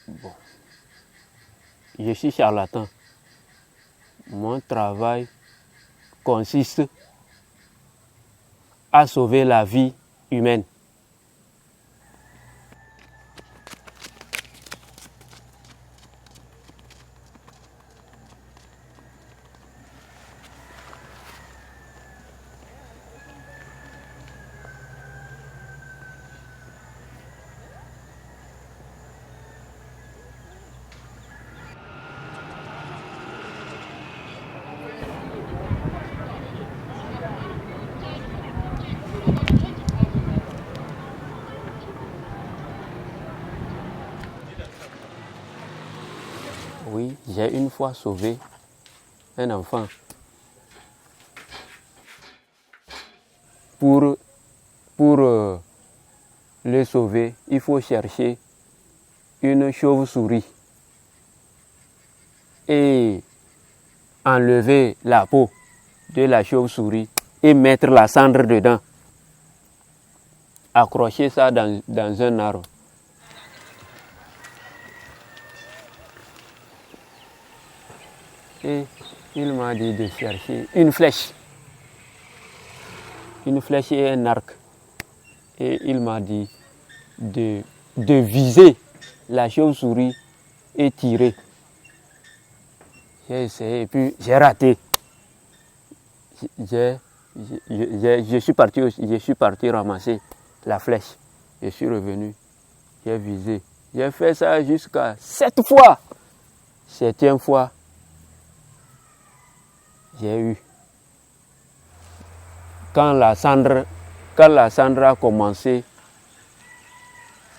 Bon. Je suis charlatan. Mon travail consiste à sauver la vie humaine. Oui, j'ai une fois sauvé un enfant. Pour le sauver, il faut chercher une chauve-souris et enlever la peau de la chauve-souris et mettre la cendre dedans. Accrocher ça dans un arbre. Et il m'a dit de chercher une flèche et un arc. Et il m'a dit de viser la chauve-souris et tirer. J'ai essayé et puis j'ai raté. Je suis parti ramasser la flèche. Je suis revenu, j'ai visé. J'ai fait ça jusqu'à 7 fois. 7e fois, j'ai eu. Quand la cendre a commencé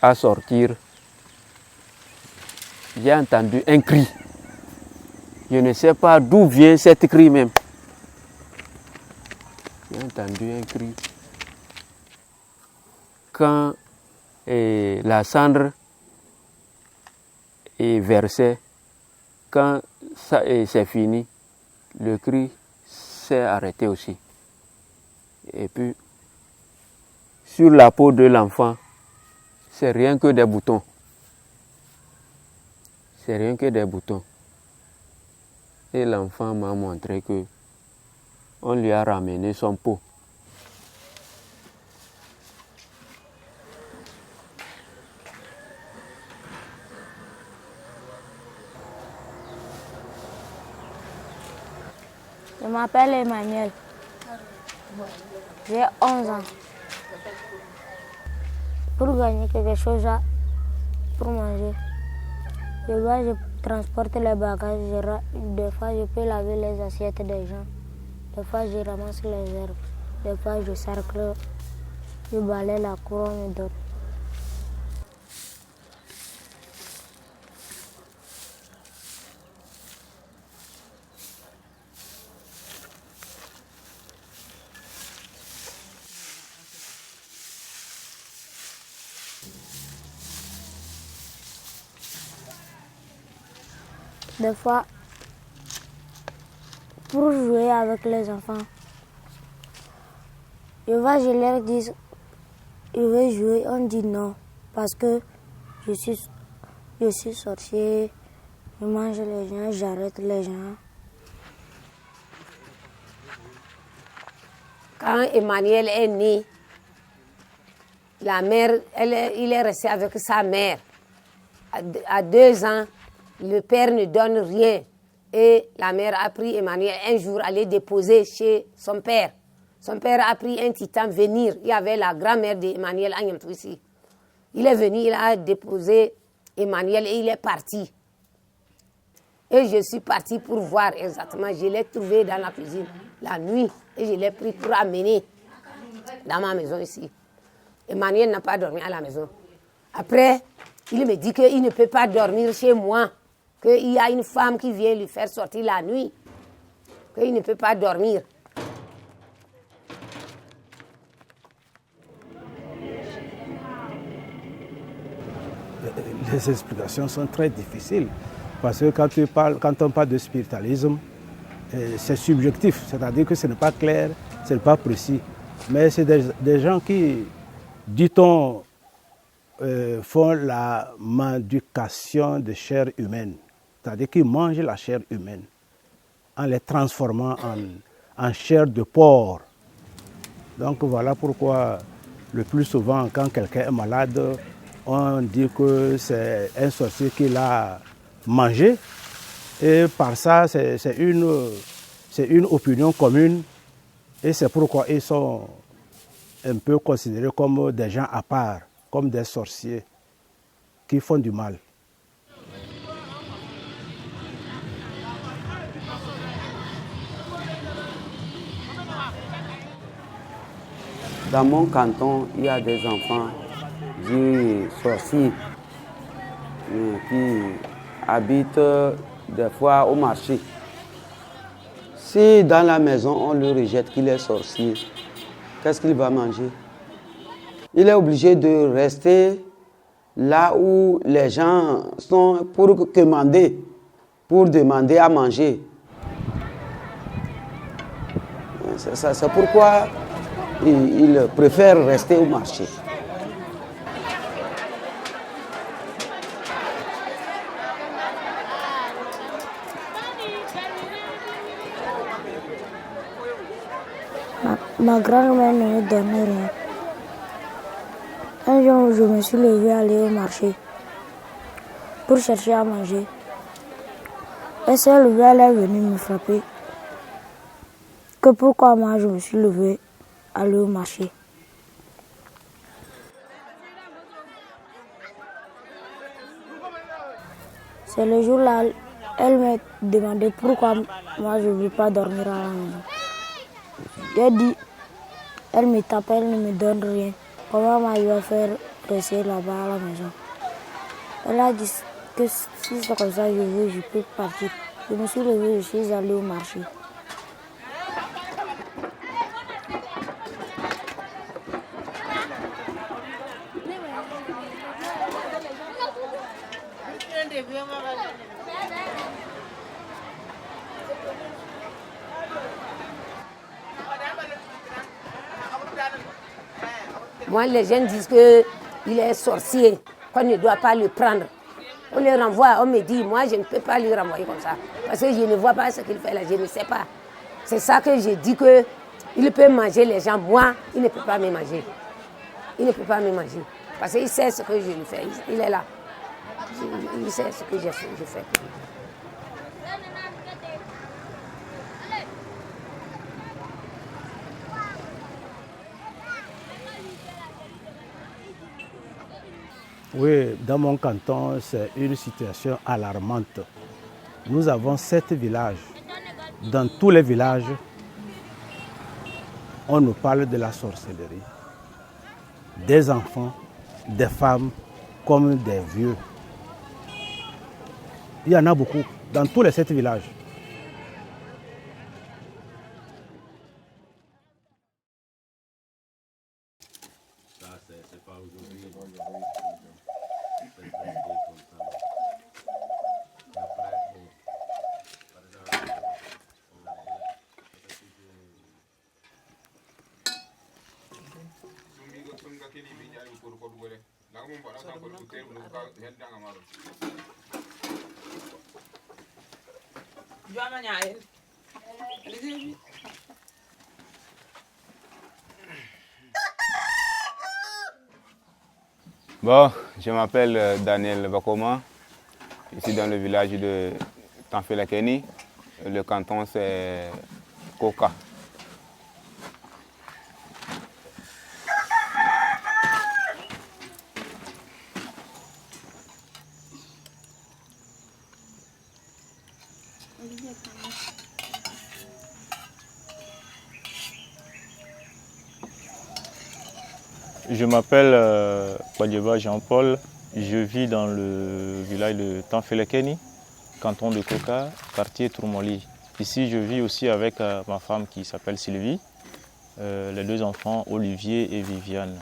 à sortir, j'ai entendu un cri. Je ne sais pas d'où vient cet cri même. J'ai entendu un cri. Quand la cendre est versée, quand ça c'est fini, le cri s'est arrêté aussi. Et puis, sur la peau de l'enfant, c'est rien que des boutons. C'est rien que des boutons. Et l'enfant m'a montré que on lui a ramené son pot. Je m'appelle Emmanuel. J'ai 11 ans. Pour gagner quelque chose pour manger, je transporte les bagages. Des fois, je peux laver les assiettes des gens. Des fois, je ramasse les herbes. Des fois, je cercle, je balaye la cour et d'autres. Des fois, pour jouer avec les enfants, je leur dis, je veux jouer, on dit non, parce que je suis sorcier, je mange les gens, j'arrête les gens. Quand Emmanuel est né, la mère, il est resté avec sa mère. À 2 ans, le père ne donne rien. Et la mère a pris Emmanuel un jour à aller déposer chez son père. Son père a pris un titan venir. Il y avait la grand-mère d'Emmanuel à Nyamtouissi. Il est venu, il a déposé Emmanuel et il est parti. Et je suis partie pour voir exactement. Je l'ai trouvé dans la cuisine la nuit et je l'ai pris pour amener dans ma maison ici. Emmanuel n'a pas dormi à la maison. Après, il me dit qu'il ne peut pas dormir chez moi, qu'il y a une femme qui vient lui faire sortir la nuit, qu'il ne peut pas dormir. Les explications sont très difficiles parce que quand on parle de spiritualisme, c'est subjectif, c'est-à-dire que ce n'est pas clair, ce n'est pas précis. Mais c'est des gens qui, dit-on, font la mendication de chair humaine, c'est-à-dire qu'ils mangent la chair humaine en les transformant en chair de porc. Donc voilà pourquoi le plus souvent quand quelqu'un est malade, on dit que c'est un sorcier qui l'a mangé. Et par ça, c'est une opinion commune. Et c'est pourquoi ils sont un peu considérés comme des gens à part, comme des sorciers qui font du mal. Dans mon canton, il y a des enfants dits sorciers qui habitent des fois au marché. Si dans la maison on le rejette qu'il est sorcier, qu'est-ce qu'il va manger? Il est obligé de rester là où les gens sont pour demander à manger. C'est pourquoi il préfère rester au marché. Ma grand-mère ne me donnait rien. Un jour, je me suis levée aller au marché pour chercher à manger. Elle s'est levée, elle est venue me frapper. Que pourquoi moi je me suis levée aller au marché. C'est le jour-là, elle m'a demandé pourquoi moi je ne veux pas dormir à la maison. J'ai dit, elle me tape, elle ne me donne rien. Comment moi je vais faire rester là-bas à la maison? Elle a dit que si c'est comme ça, je peux partir. Je me suis levée, je suis allée au marché. Moi, les jeunes disent qu'il est sorcier, qu'on ne doit pas le prendre. On le renvoie, on me dit, moi je ne peux pas le renvoyer comme ça. Parce que je ne vois pas ce qu'il fait là, je ne sais pas. C'est ça que je dis qu'il peut manger les gens. Moi, il ne peut pas me manger. Il ne peut pas me manger. Parce qu'il sait ce que je lui fais. Il est là. Il sait ce que je fais. Oui, dans mon canton, c'est une situation alarmante. Nous avons 7 villages. Dans tous les villages, on nous parle de la sorcellerie. Des enfants, des femmes, comme des vieux. Il y en a beaucoup, dans tous les 7 villages. Bon, je m'appelle Daniel Bakoma. Je suis dans le village de Tanfelakeni. Le canton, c'est Koka. Je m'appelle Badieba Jean-Paul. Je vis dans le village de Tanfelakeni, canton de Koka, quartier Tourmoli. Ici, je vis aussi avec ma femme qui s'appelle Sylvie, les 2 enfants, Olivier et Viviane.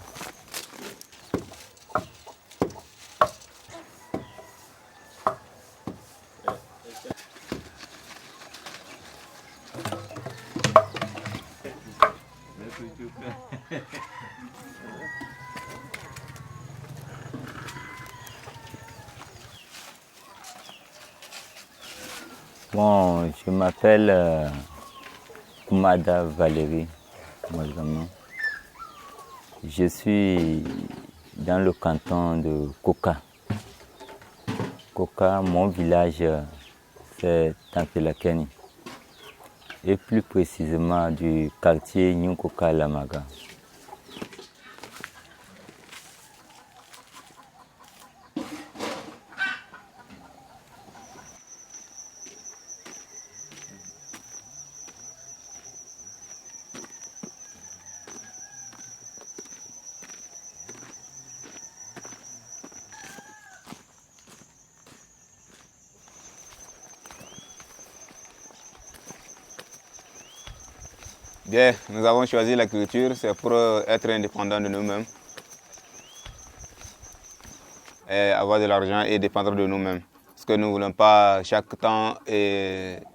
Bon, je m'appelle Koumada Valérie Mazama. Je suis dans le canton de Koka. Koka, mon village, c'est Tanfelakeni. Et plus précisément du quartier Nyunkoka Lamaga. Bien, nous avons choisi l'agriculture, c'est pour être indépendants de nous-mêmes. Et avoir de l'argent et dépendre de nous-mêmes. Parce que nous ne voulons pas chaque temps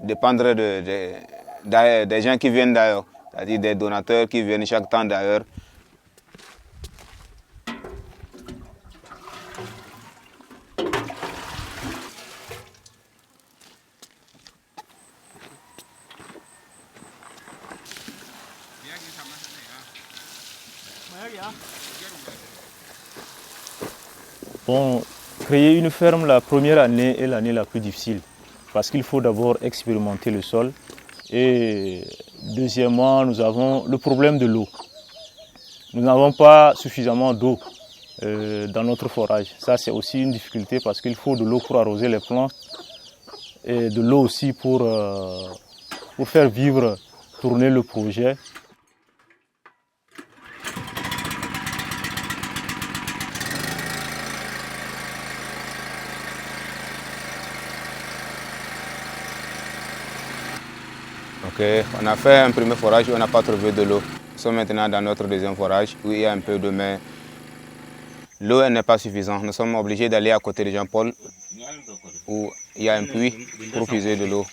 dépendre des gens qui viennent d'ailleurs. C'est-à-dire des donateurs qui viennent chaque temps d'ailleurs. Bon, créer une ferme la première année est l'année la plus difficile parce qu'il faut d'abord expérimenter le sol et deuxièmement, nous avons le problème de l'eau. Nous n'avons pas suffisamment d'eau dans notre forage. Ça, c'est aussi une difficulté parce qu'il faut de l'eau pour arroser les plantes et de l'eau aussi pour faire vivre, tourner le projet. Ok, on a fait un premier forage, on n'a pas trouvé de l'eau. Nous sommes maintenant dans notre deuxième forage où il y a un peu d'eau, mais l'eau n'est pas suffisante. Nous sommes obligés d'aller à côté de Jean-Paul où il y a un puits pour puiser de l'eau.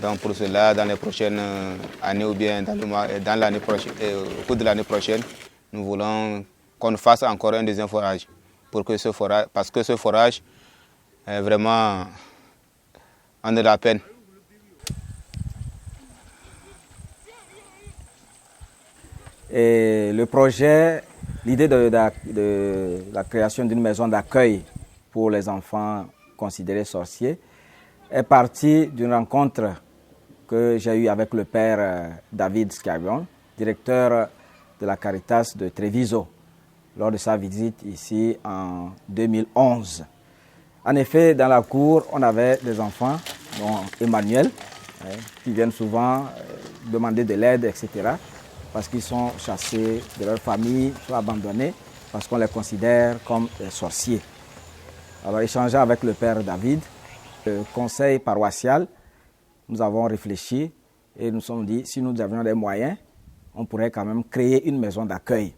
Donc pour cela, dans les prochaines années ou bien dans l'année prochaine, au cours de l'année prochaine, nous voulons qu'on fasse encore un deuxième forage, parce que ce forage est vraiment en de la peine. Et le projet, l'idée de la création d'une maison d'accueil pour les enfants considérés sorciers est partie d'une rencontre que j'ai eue avec le père David Scabion, directeur de la Caritas de Treviso, lors de sa visite ici en 2011. En effet, dans la cour, on avait des enfants, dont Emmanuel, qui viennent souvent demander de l'aide, etc., parce qu'ils sont chassés de leur famille, sont abandonnés, parce qu'on les considère comme des sorciers. Alors, échangeant avec le père David, le conseil paroissial, nous avons réfléchi et nous nous sommes dit, si nous avions des moyens, on pourrait quand même créer une maison d'accueil.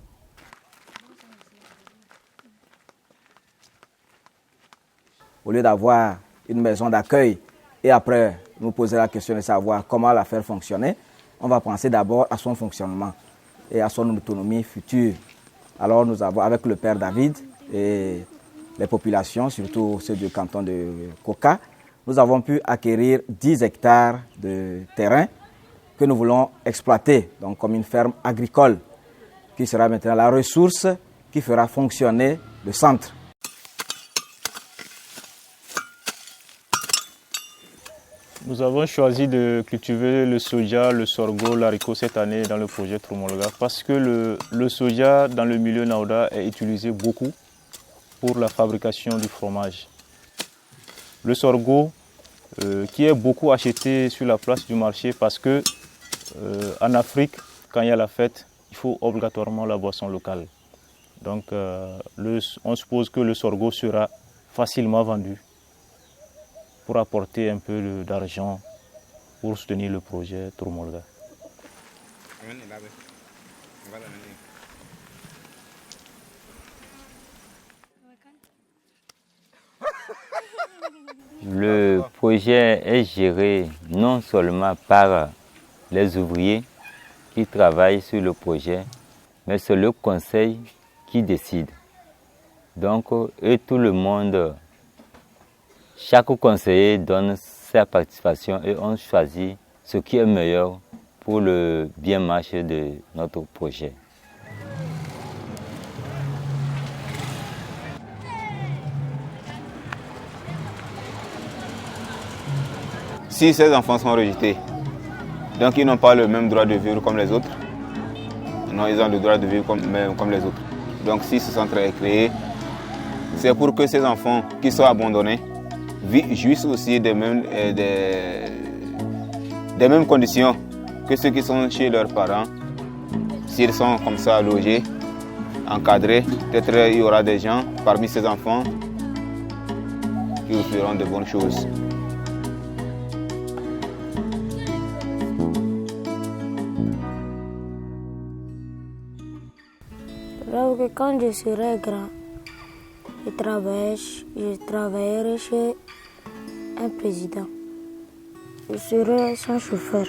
Au lieu d'avoir une maison d'accueil et après nous poser la question de savoir comment la faire fonctionner, on va penser d'abord à son fonctionnement et à son autonomie future. Alors nous avons, avec le père David et les populations, surtout ceux du canton de Koka, nous avons pu acquérir 10 hectares de terrain que nous voulons exploiter, donc comme une ferme agricole, qui sera maintenant la ressource qui fera fonctionner le centre. Nous avons choisi de cultiver le soja, le sorgho, l'haricot cette année dans le projet Trumolga parce que le soja dans le milieu Naouda est utilisé beaucoup pour la fabrication du fromage. Le sorgho qui est beaucoup acheté sur la place du marché parce que en Afrique, quand il y a la fête, il faut obligatoirement la boisson locale. Donc on suppose que le sorgho sera facilement vendu pour apporter un peu d'argent pour soutenir le projet Trumolga. Le projet est géré non seulement par les ouvriers qui travaillent sur le projet, mais c'est le conseil qui décide. Donc, et tout le monde, chaque conseiller donne sa participation et on choisit ce qui est meilleur pour le bien marché de notre projet. Si ces enfants sont rejetés, donc ils n'ont pas le même droit de vivre comme les autres. Non, ils ont le droit de vivre comme les autres. Donc si ce centre est créé, c'est pour que ces enfants qui sont abandonnés jouissent aussi des mêmes conditions que ceux qui sont chez leurs parents. S'ils sont comme ça logés, encadrés, peut-être il y aura des gens parmi ces enfants qui feront de bonnes choses. Que quand je serai grand, je travaillerai chez un président. Je serai son chauffeur.